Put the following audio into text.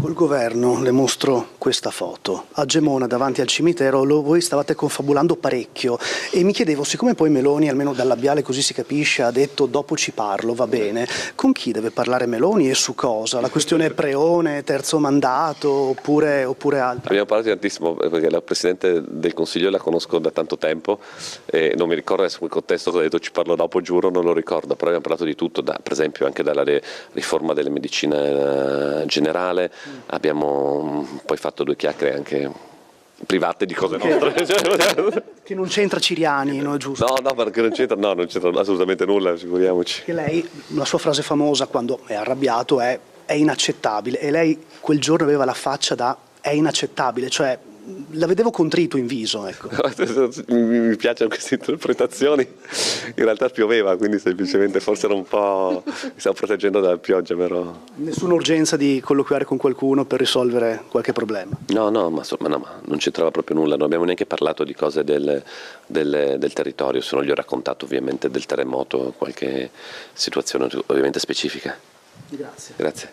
Col governo le mostro questa foto. A Gemona, davanti al cimitero, voi stavate confabulando parecchio e mi chiedevo, siccome poi Meloni, almeno dal labiale così si capisce, ha detto dopo ci parlo, va bene, con chi deve parlare Meloni e su cosa? La questione Preone, terzo mandato oppure altro? Abbiamo parlato tantissimo perché la Presidente del Consiglio la conosco da tanto tempo e non mi ricordo adesso quel contesto che ha detto ci parlo dopo, giuro, non lo ricordo, però abbiamo parlato di tutto, per esempio anche dalla riforma delle medicine generale. Abbiamo poi fatto due chiacchiere anche private di cose nostre. Che non c'entra Ciriani, no, è giusto? No, perché non c'entra assolutamente nulla, figuriamoci. Che lei, la sua frase famosa quando è arrabbiato è inaccettabile, e lei quel giorno aveva la faccia da è inaccettabile, cioè la vedevo contrito in viso, ecco. Mi piacciono queste interpretazioni, in realtà pioveva, quindi semplicemente forse era un po', mi stavo proteggendo dalla pioggia, però. Nessuna urgenza di colloquiare con qualcuno per risolvere qualche problema? No, ma non c'entrava proprio nulla, non abbiamo neanche parlato di cose del territorio, se non gli ho raccontato ovviamente del terremoto, qualche situazione ovviamente specifica. Grazie. Grazie.